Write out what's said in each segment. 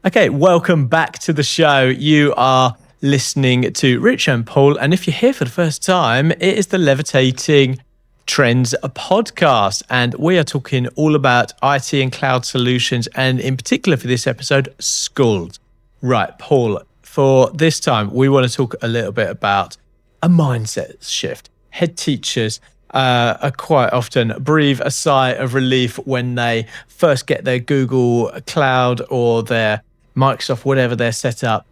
Okay, welcome back to the show. You are listening to Rich and Paul, and if you're here for the first time, it is the Levett-ating Trends podcast, and we are talking all about IT and cloud solutions, and in particular for this episode, schools. Right, Paul, for this time, we want to talk a little bit about a mindset shift. Head teachers are quite often breathe a sigh of relief when they first get their Google Cloud or their Microsoft, whatever they're set up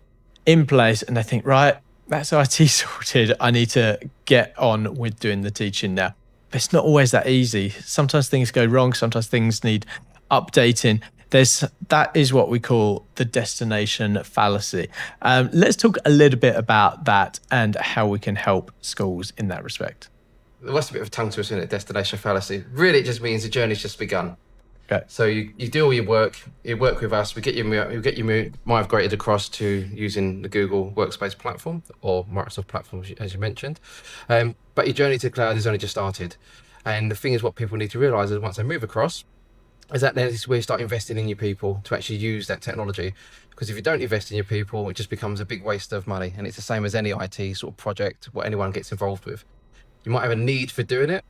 in place, and they think, right, that's IT sorted. I need to get on with doing the teaching now. But it's not always that easy. Sometimes things go wrong. Sometimes things need updating. That is what we call the destination fallacy. Let's talk a little bit about that and how we can help schools in that respect. That's a bit of a tongue twister, isn't it? Destination fallacy. Really, it just means the journey's just begun. Okay. So you do all your work, you work with us, we get you migrated across to using the Google Workspace platform or Microsoft platform, as you mentioned. But your journey to cloud has only just started. And the thing is, what people need to realise is once they move across, is that then is where you start investing in your people to actually use that technology. Because if you don't invest in your people, it just becomes a big waste of money. And it's the same as any IT sort of project, what anyone gets involved with. You might have a need for doing it,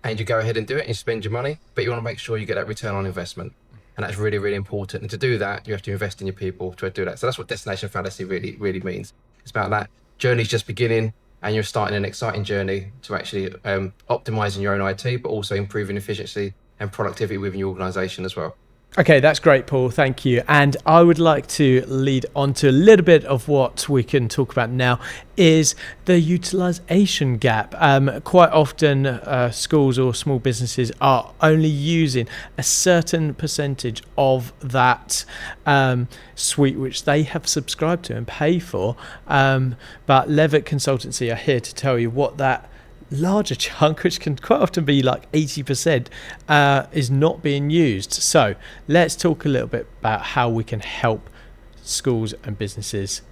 and you go ahead and do it and you spend your money, but you want to make sure you get that return on investment. And that's really, really important. And to do that, you have to invest in your people to do that. So that's what destination fallacy really, really means. It's about that journey's just beginning and you're starting an exciting journey to actually optimizing your own IT, but also improving efficiency and productivity within your organization as well. Okay, that's great, Paul. Thank you. And I would like to lead on to a little bit of what we can talk about now is the utilisation gap. Quite often, schools or small businesses are only using a certain percentage of that suite which they have subscribed to and pay for. But Levett Consultancy are here to tell you what that larger chunk, which can quite often be like 80%, is not being used. So let's talk a little bit about how we can help schools and businesses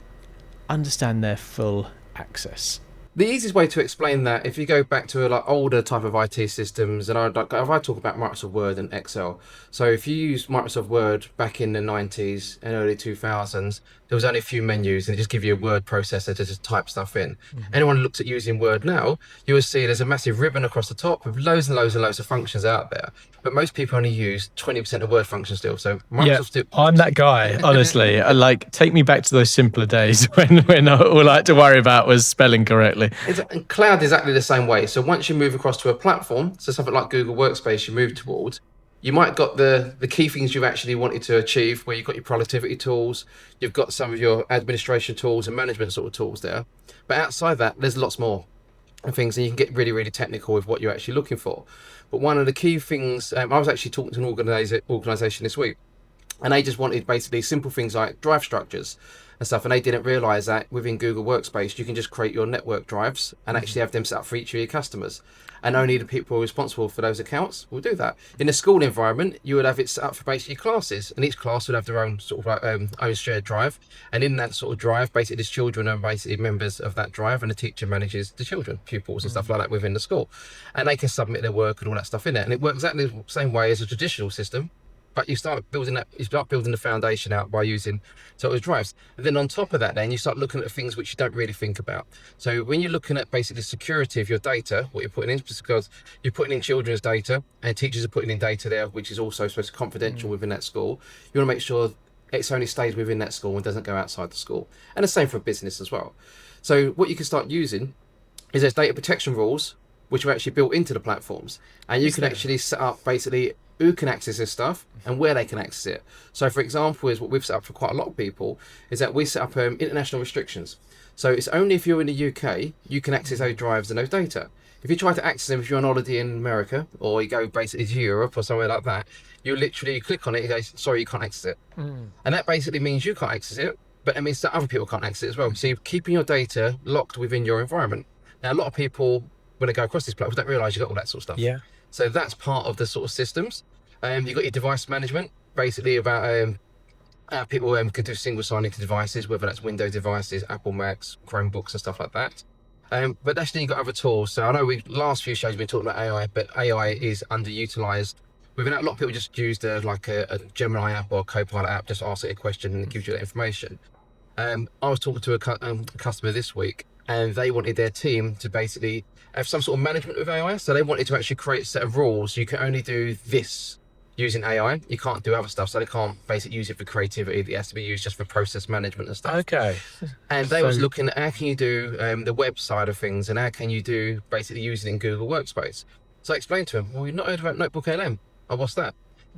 understand their full access. The easiest way to explain that, if you go back to a older type of IT systems, and if I talk about Microsoft Word and Excel. So if you use Microsoft Word back in the 90s and early 2000s, there was only a few menus and it just give you a word processor to just type stuff in. Mm-hmm. Anyone who looks at using Word now, you will see there's a massive ribbon across the top with loads and loads and loads of functions out there. But most people only use 20% of Word functions still. So Microsoft I'm that guy, honestly. Take me back to those simpler days when all I had to worry about was spelling correctly. And cloud is exactly the same way. So once you move across to a platform, so something like Google Workspace you move towards, you might got the key things you've actually wanted to achieve, where you've got your productivity tools, you've got some of your administration tools and management sort of tools there. But outside that, there's lots more things, and you can get really, really technical with what you're actually looking for. But one of the key things, I was actually talking to an organisation this week, and they just wanted basically simple things like drive structures and stuff, and they didn't realize that within Google Workspace you can just create your network drives and actually have them set up for each of your customers, and only the people responsible for those accounts will do that. In a school environment, you would have it set up for basically classes, and each class would have their own sort of like own shared drive, and in that sort of drive basically the children are basically members of that drive, and the teacher manages the children, pupils and stuff like that within the school, and they can submit their work and all that stuff in there, and it works exactly the same way as a traditional system. But you start building the foundation out by using sort of drives. And then on top of that, then you start looking at things which you don't really think about. So when you're looking at basically the security of your data, what you're putting in, because you're putting in children's data and teachers are putting in data there, which is also supposed to be confidential within that school. You want to make sure it only stays within that school and doesn't go outside the school. And the same for business as well. So what you can start using is there's data protection rules, which are actually built into the platforms. And you can actually set up basically who can access this stuff and where they can access it. So for example, is what we've set up for quite a lot of people is that we set up international restrictions. So it's only if you're in the UK, you can access those drives and those data. If you try to access them if you're on holiday in America, or you go basically to Europe or somewhere like that, you literally click on it and go, sorry, you can't access it. And that basically means you can't access it, but it means that other people can't access it as well. So you're keeping your data locked within your environment. Now, a lot of people, when they go across these platforms, don't realise you've got all that sort of stuff. Yeah. So that's part of the sort of systems. You've got your device management, basically about people can do single sign-in to devices, whether that's Windows devices, Apple Macs, Chromebooks and stuff like that. But actually you've got other tools. So I know last few shows we've been talking about AI, but AI is underutilized within that, a lot of people just use a Gemini app or a Copilot app, just ask it a question and it gives you that information. I was talking to a customer this week, and they wanted their team to basically have some sort of management with AI. So they wanted to actually create a set of rules. You can only do this using AI. You can't do other stuff. So they can't basically use it for creativity. It has to be used just for process management and stuff. Okay. And they was looking at how can you do the web side of things, and how can you do basically using it in Google Workspace. So I explained to them, well, you've not heard about Notebook LM. Oh, what's that?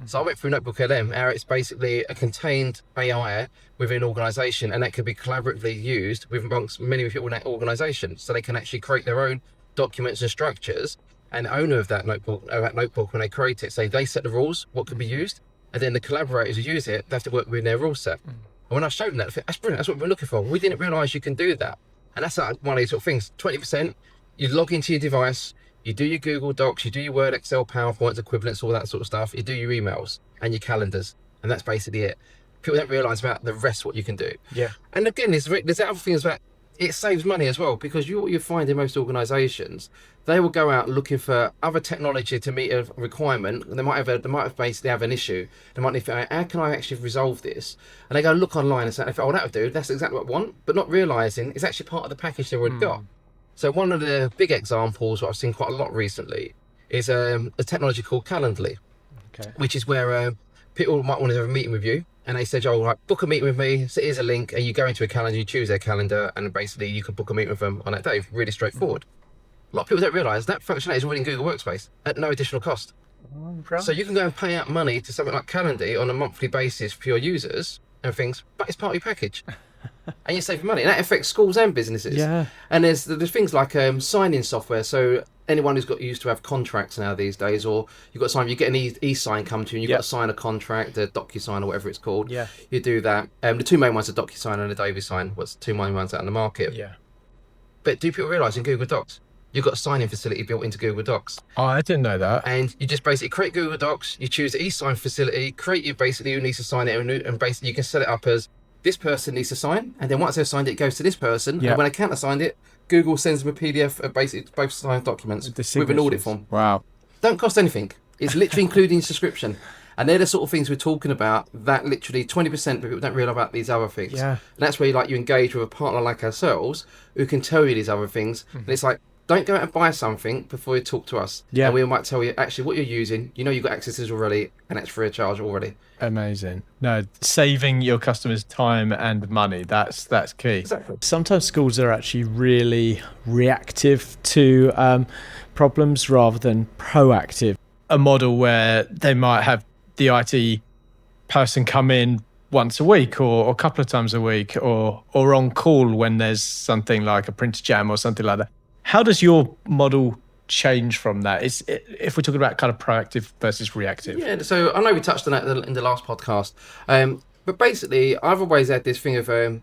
So I went through Notebook LM, how it's basically a contained AI within an organisation, and that can be collaboratively used with amongst many people in that organisation. So they can actually create their own documents and structures, and the owner of that notebook, when they create it, say they set the rules, what can be used, and then the collaborators who use it, they have to work within their rule set. And when I showed them that, I thought, that's brilliant, that's what we're looking for. We didn't realise you can do that. And that's like one of these sort of things. 20%, you log into your device, you do your Google Docs, you do your Word, Excel, PowerPoint, equivalents, all that sort of stuff. You do your emails and your calendars, and that's basically it. People don't realise about the rest what you can do. Yeah. And again, there's other things that it saves money as well, because what you find in most organisations, they will go out looking for other technology to meet a requirement. They might basically have an issue. They might need to, how can I actually resolve this? And they go look online and say, oh, that would do. That's exactly what I want, but not realising it's actually part of the package they've already got. So one of the big examples, what I've seen quite a lot recently, is a technology called Calendly, which is where people might want to have a meeting with you, and they said, oh, right, book a meeting with me, so here's a link, and you go into a calendar, you choose their calendar, and basically you can book a meeting with them on that day. Really straightforward. A lot of people don't realise that functionality is already in Google Workspace at no additional cost. So you can go and pay out money to something like Calendly on a monthly basis for your users and things, but it's part of your package. And you save money, and that affects schools and businesses. Yeah. And there's things like sign-in software. So anyone who's got used to have contracts now these days, or you've got to sign, you get an e-sign come to you, and you've got to sign a contract, a DocuSign or whatever it's called. Yeah. You do that. The two main ones are DocuSign and a DaviSign. What's the two main ones out in the market? Yeah. But do people realise in Google Docs, you've got a sign-in facility built into Google Docs? Oh, I didn't know that. And you just basically create Google Docs, you choose the e-sign facility, create you basically who needs to sign it, and basically you can set it up as this person needs to sign, and then once they've signed it, it goes to this person. And when they countersigned it, Google sends them a PDF of basically both signed documents with an audit form. Wow. Don't cost anything. It's literally including subscription. And they're the sort of things we're talking about, that literally 20% of people don't realise about these other things. Yeah. And that's where you engage with a partner like ourselves who can tell you these other things. And it's like, don't go out and buy something before you talk to us. Yeah. And we might tell you actually what you're using. You know you've got access to this already, and it's free of charge already. Amazing. No, saving your customers time and money, that's key. Exactly. Sometimes schools are actually really reactive to problems rather than proactive. A model where they might have the IT person come in once a week or a couple of times a week or on call when there's something like a printer jam or something like that. How does your model change from that? If we're talking about kind of proactive versus reactive? Yeah, so I know we touched on that in the last podcast, but basically I've always had this thing of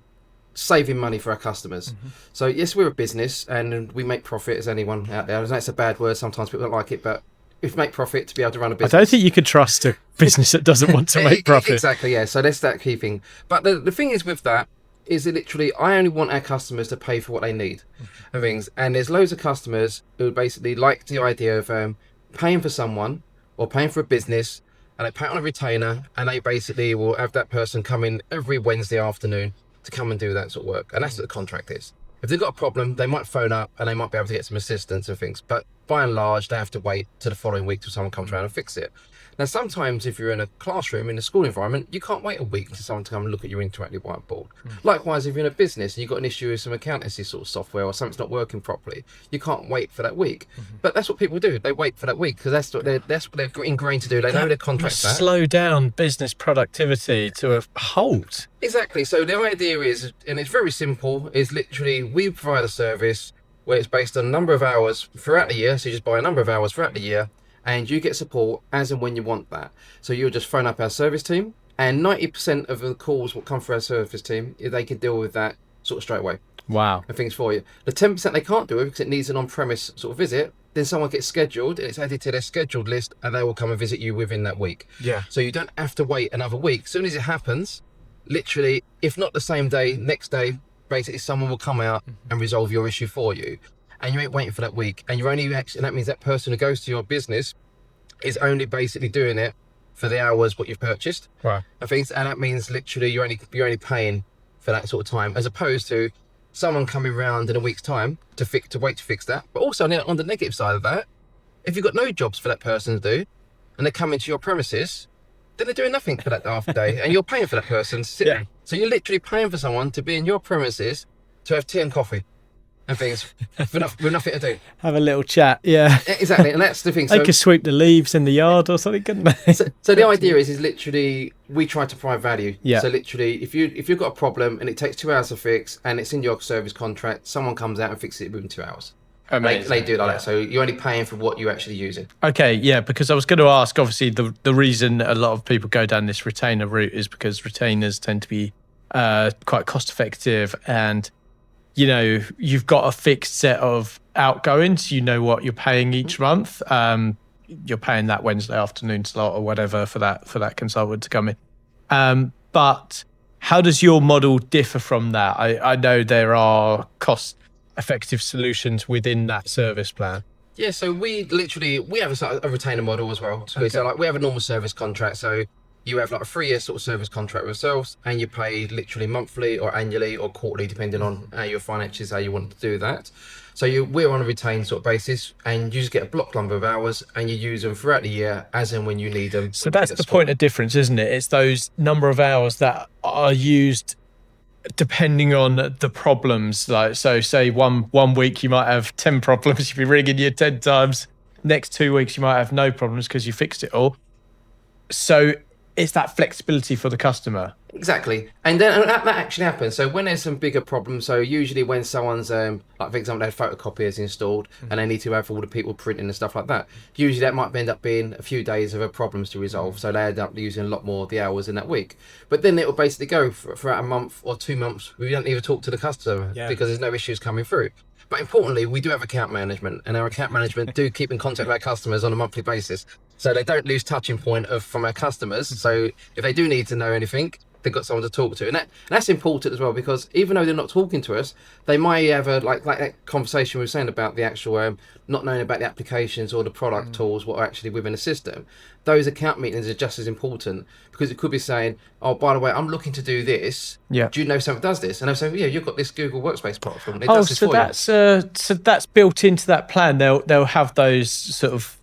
saving money for our customers. So yes, we're a business and we make profit, as anyone out there. I know it's a bad word, sometimes people don't like it, but if you make profit to be able to run a business. I don't think you could trust a business that doesn't want to make profit. Exactly, yeah. So that's that key thing. But the thing is with that, is that literally I only want our customers to pay for what they need and things. And there's loads of customers who basically like the idea of paying for someone or paying for a business, and they pay it on a retainer, and they basically will have that person come in every Wednesday afternoon to come and do that sort of work. And that's what the contract is. If they've got a problem, they might phone up and they might be able to get some assistance and things. But by and large, they have to wait till the following week till someone comes around and fix it. Now, sometimes if you're in a classroom, in a school environment, you can't wait a week for someone to come and look at your interactive whiteboard. Likewise, if you're in a business and you've got an issue with some accountancy sort of software or something's not working properly, you can't wait for that week. But that's what people do. They wait for that week because that's what they're ingrained to do. They know their contract's that. Slow down business productivity to a halt. Exactly. So the idea is, and it's very simple, is literally we provide a service where it's based on a number of hours throughout the year. So you just buy a number of hours throughout the year, and you get support as and when you want that. So you'll just phone up our service team, and 90% of the calls will come through our service team. They can deal with that sort of straight away. Wow. And things for you. The 10% they can't do it because it needs an on-premise sort of visit, then someone gets scheduled, and it's added to their scheduled list, and they will come and visit you within that week. Yeah. So you don't have to wait another week. As soon as it happens, literally, if not the same day, next day, basically someone will come out and resolve your issue for you. And you ain't waiting for that week. And you're only actually, and that means that person who goes to your business is only basically doing it for the hours what you've purchased. Right. And that means literally you're only paying for that sort of time, as opposed to someone coming round in a week's time to wait to fix that. But also on the negative side of that, if you've got no jobs for that person to do, and they come into your premises, then they're doing nothing for that half a day, and you're paying for that person to sit there. So you're literally paying for someone to be in your premises to have tea and coffee and things with nothing to do. Have a little chat. Yeah. Exactly, and that's the thing. They could sweep the leaves in the yard or something, couldn't they? So the idea is literally we try to provide value. Yeah. So literally, if you've got a problem and it takes 2 hours to fix, and it's in your service contract, someone comes out and fixes it within 2 hours. Amazing. They do it like that. So you're only paying for what you're actually using. Okay, yeah, because I was going to ask, obviously, the reason a lot of people go down this retainer route is because retainers tend to be quite cost effective, and you've got a fixed set of outgoings. You know what you're paying each month. You're paying that Wednesday afternoon slot or whatever for that consultant to come in. But how does your model differ from that? I know there are cost-effective solutions within that service plan. Yeah, so we have a retainer model as well. So, Okay. so like we have a normal service contract. So you have like a 3-year sort of service contract with ourselves, and you pay literally monthly or annually or quarterly, depending on how your finances, how you want to do that. So we're on a retained sort of basis, and you just get a block number of hours, and you use them throughout the year as and when you need them. So that's the point of difference, isn't it? It's those number of hours that are used depending on the problems. Like, so say one week you might have 10 problems, you'll be ringing you 10 times. Next 2 weeks you might have no problems because you fixed it all. So it's that flexibility for the customer. Exactly, and then that actually happens. So when there's some bigger problems, so usually when someone's like, for example, they have photocopiers installed and they need to have all the people printing and stuff like that, usually that might end up being a few days of problems to resolve, so they end up using a lot more of the hours in that week. But then it will basically go for a month or 2 months, we don't even talk to the customer because there's no issues coming through. But importantly, we do have account management, and our account management do keep in contact with our customers on a monthly basis, so they don't lose touching point from our customers. So if they do need to know anything, they've got someone to talk to, and that's important as well, because even though they're not talking to us, they might have a like that conversation we were saying about the actual not knowing about the applications or the product tools what are actually within the system. Those account meetings are just as important, because it could be saying, oh, by the way, I'm looking to do this. Yeah. Do you know someone that does this? And they'll say, yeah, you've got this Google Workspace platform. It does this for you. So that's built into that plan. They'll have those sort of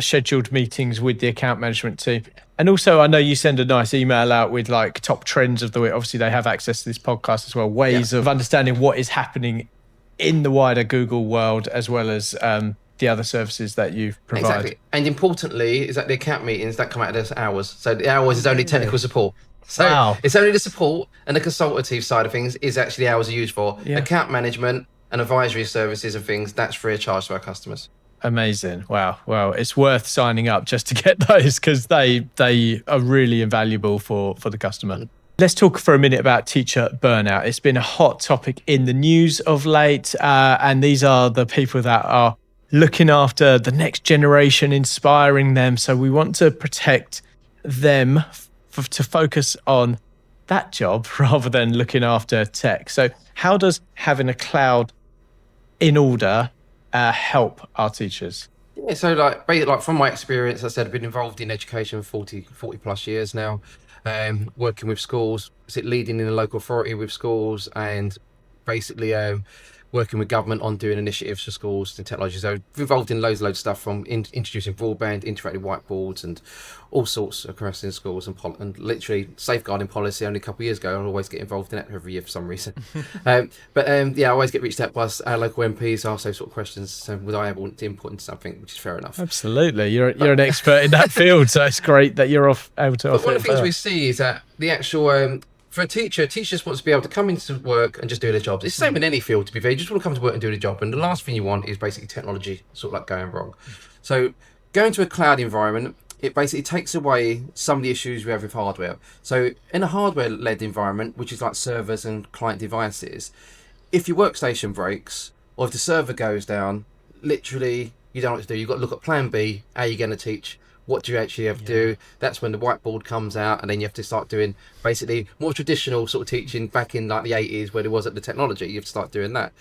scheduled meetings with the account management team. And also, I know you send a nice email out with like top trends of the week. Obviously, they have access to this podcast as well, ways of understanding what is happening in the wider Google world, as well as the other services that you provide. Exactly. And importantly, is that the account meetings that come out of those hours. So the hours is only technical support. So it's only the support, and the consultative side of things is actually the hours are used for. Yeah. Account management and advisory services and things, that's free of charge to our customers. Amazing. Wow. Well, it's worth signing up just to get those, because they are really invaluable for the customer. Let's talk for a minute about teacher burnout. It's been a hot topic in the news of late, and these are the people that are looking after the next generation, inspiring them. So we want to protect them to focus on that job rather than looking after tech. So how does having a cloud in order help our teachers? Yeah, so like from my experience, I said I've been involved in education 40 plus years now, working with schools, leading in a local authority with schools, and basically working with government on doing initiatives for schools and technology. So involved in loads of stuff, from introducing broadband, interactive whiteboards, and all sorts across in schools, and literally safeguarding policy. Only a couple of years ago, I always get involved in that every year for some reason. I always get reached out by our local MPs, ask those sort of questions. So was I able to input into something, which is fair enough. Absolutely, you're an expert in that field, so it's great that you're able to offer. But one of the things we see is that the actual for a teacher just wants to be able to come into work and just do their jobs. It's the same in any field, to be fair. You just want to come to work and do the job. And the last thing you want is basically technology sort of like going wrong. So going to a cloud environment, it basically takes away some of the issues we have with hardware. So in a hardware-led environment, which is like servers and client devices, if your workstation breaks or if the server goes down, literally you don't know what to do. You've got to look at plan B. How are you going to teach? What do you actually have to do? That's when the whiteboard comes out, and then you have to start doing basically more traditional sort of teaching back in like the 80s where there wasn't the technology. You have to start doing that.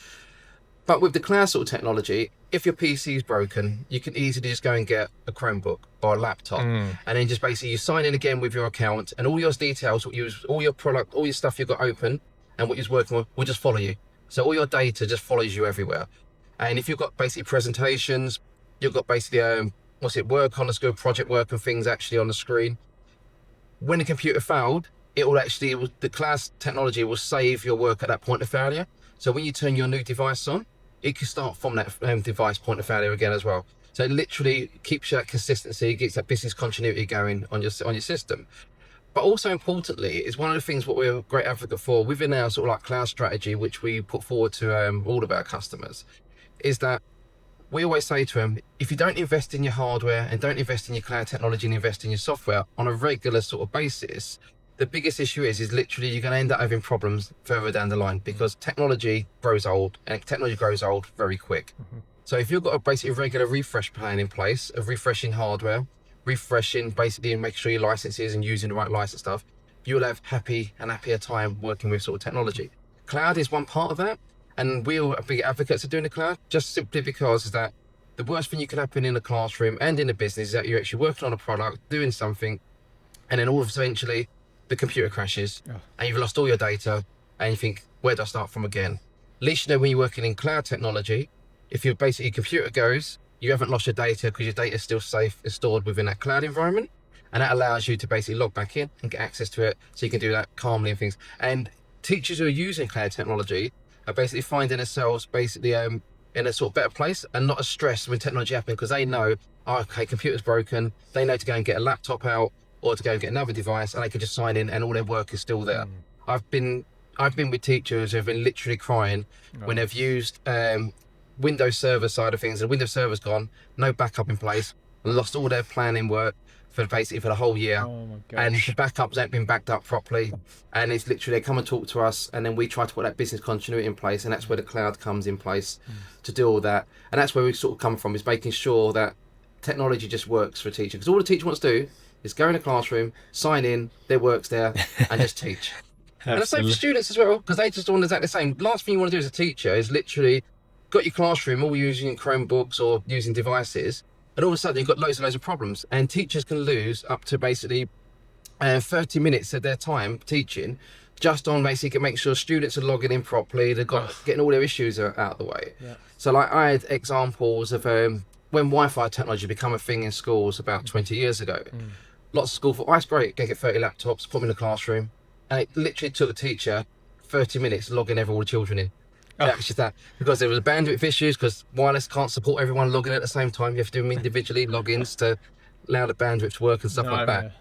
But with the cloud sort of technology, if your PC is broken, you can easily just go and get a Chromebook or a laptop, and then just basically you sign in again with your account, and all your details, all your product, all your stuff you've got open, and what you're working on will just follow you. So all your data just follows you everywhere. And if you've got basically presentations, you've got basically work on the screen, project work and things actually on the screen. When the computer failed, the cloud technology will save your work at that point of failure. So when you turn your new device on, it can start from that device point of failure again as well. So it literally keeps you that consistency, gets that business continuity going on your system. But also importantly, is one of the things what we're a great advocate for within our sort of like cloud strategy, which we put forward to all of our customers, is that we always say to them, if you don't invest in your hardware and don't invest in your cloud technology and invest in your software on a regular sort of basis, the biggest issue is literally you're going to end up having problems further down the line, because technology grows old, and technology grows old very quick. So if you've got a basically regular refresh plan in place of refreshing hardware, refreshing basically and making sure your licenses and using the right license stuff, you'll have happier time working with sort of technology. Cloud is one part of that, and we're big advocates of doing the cloud, just simply because is that the worst thing you can happen in a classroom and in a business is that you're actually working on a product, doing something, and then all of eventually the computer crashes and you've lost all your data, and you think, where do I start from again? At least you know when you're working in cloud technology, if your computer goes, you haven't lost your data because your data is still safe and stored within that cloud environment, and that allows you to basically log back in and get access to it, so you can do that calmly and things. And teachers who are using cloud technology are basically finding themselves basically in a sort of better place and not as stressed when technology happens, because they know, computer's broken, they know to go and get a laptop out or to go and get another device, and they can just sign in and all their work is still there. I've been with teachers who have been literally crying when they've used Windows Server side of things, and Windows Server's gone, no backup in place, and lost all their planning work for the whole year. Oh my gosh. And the backups haven't been backed up properly, and it's literally they come and talk to us, and then we try to put that business continuity in place, and that's where the cloud comes in place to do all that. And that's where we sort of come from, is making sure that technology just works for a teacher, because all the teacher wants to do is go in a classroom, sign in, their work's there, and just teach. And the same for students as well, because they just want exactly the same. Last thing you want to do as a teacher is literally got your classroom all using Chromebooks or using devices, and all of a sudden you've got loads of problems, and teachers can lose up to basically 30 minutes of their time teaching just on basically making sure students are logging in properly, they've got getting all their issues out of the way. So like I had examples of when Wi-Fi technology became a thing in schools about 20 years ago. Lots of schools thought, that's great, go get 30 laptops, put them in the classroom, and it literally took a teacher 30 minutes logging all the children in. That's just that, because there was bandwidth issues, because wireless can't support everyone logging at the same time. You have to do them individually, logins to allow the bandwidth to work and stuff like that.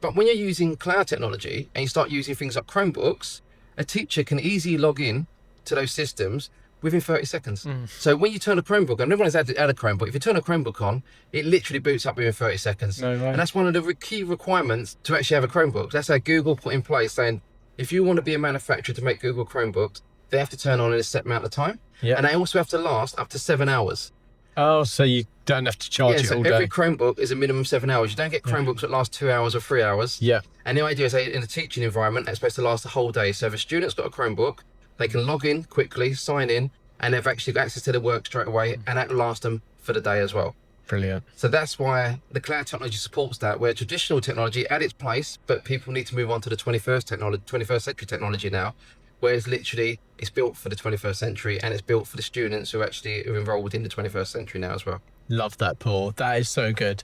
But when you're using cloud technology and you start using things like Chromebooks, a teacher can easily log in to those systems within 30 seconds. So when you turn a Chromebook on, everyone's had a Chromebook, if you turn a Chromebook on, it literally boots up within 30 seconds. And that's one of the key requirements to actually have a Chromebook. That's how Google put in place, saying, if you want to be a manufacturer to make Google Chromebooks, they have to turn on in a set amount of time. And they also have to last up to 7 hours. Oh, so you don't have to charge it all day. Every Chromebook is a minimum of 7 hours. You don't get Chromebooks that last 2 hours or 3 hours. And the idea is that in a teaching environment, that's supposed to last the whole day. So if a student's got a Chromebook, they can log in quickly, sign in, and they've actually got access to their work straight away, and that will last them for the day as well. Brilliant. So that's why the cloud technology supports that, where traditional technology at its place, but people need to move on to the 21st century technology now, where it's built for the 21st century, and it's built for the students who actually are enrolled in the 21st century now as well. Love that, Paul. That is so good.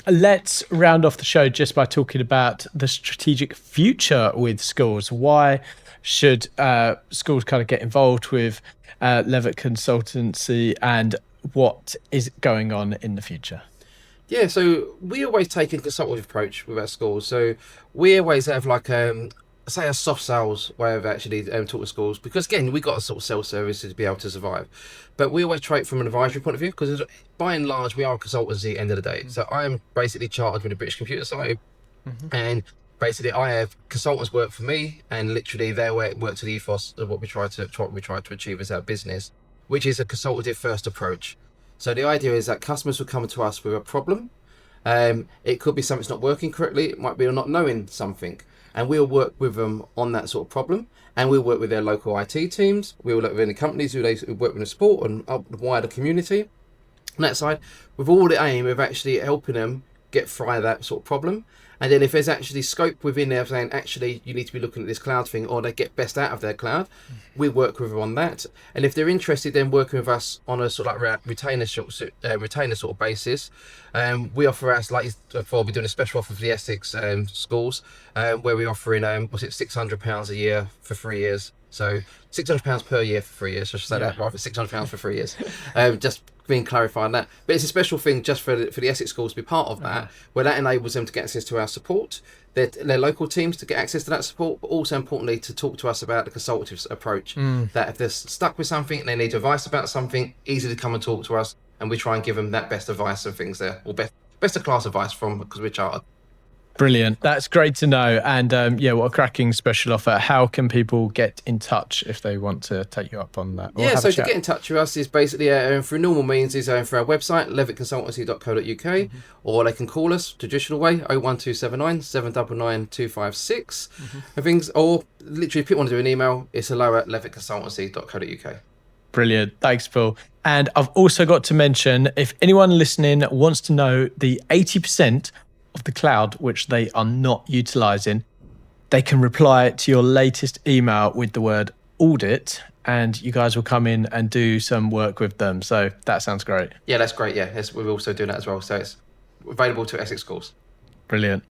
Let's round off the show just by talking about the strategic future with schools. Why should schools kind of get involved with Levett Consultancy, and what is going on in the future? Yeah, so we always take a consultative approach with our schools. So we always have like a soft sales way of actually talking to schools, because again, we got to sort of sell services to be able to survive. But we always try it from an advisory point of view, because by and large, we are a consultancy at the end of the day. So I am basically chartered with the British Computer Society, and basically I have consultants work for me, and literally their work to the ethos of what we try to achieve as our business, which is a consultative first approach. So the idea is that customers will come to us with a problem. It could be something's not working correctly. It might be not knowing something. and we'll work with them on that sort of problem. And we'll work with their local IT teams. We'll work with any companies who work with the support and up the wider community on that side, with all the aim of actually helping them get through that sort of problem. And then if there's actually scope within there saying, actually, you need to be looking at this cloud thing, or they get best out of their cloud, we work with them on that. And if they're interested in working with us on a sort of like retainer sort of basis, we offer us, like before, we're doing a special offer for the Essex schools, where we're offering, £600 a year for 3 years. So £600 per year for 3 years. I should say that, rather, £600 for 3 years. Just being clarified on that. But it's a special thing just for the Essex schools to be part of that, where that enables them to get access to our support, their local teams to get access to that support, but also importantly to talk to us about the consultative approach. That if they're stuck with something and they need advice about something, easy to come and talk to us, and we try and give them that best advice and things there, or best of class advice because we're chartered. Brilliant. That's great to know. And what a cracking special offer. How can people get in touch if they want to take you up on that? So to get in touch with us is basically through normal means is through our website, levettconsultancy.co.uk, or they can call us traditional way, 01279 799 256 and things, or literally if you want to do an email, it's hello@levettconsultancy.co.uk. Brilliant. Thanks, Paul. And I've also got to mention, if anyone listening wants to know the 80% of the cloud which they are not utilizing, they can reply to your latest email with the word audit, and you guys will come in and do some work with them. So that sounds great. Yeah, that's great. Yeah, we also do that as well. So it's available to Essex schools. Brilliant.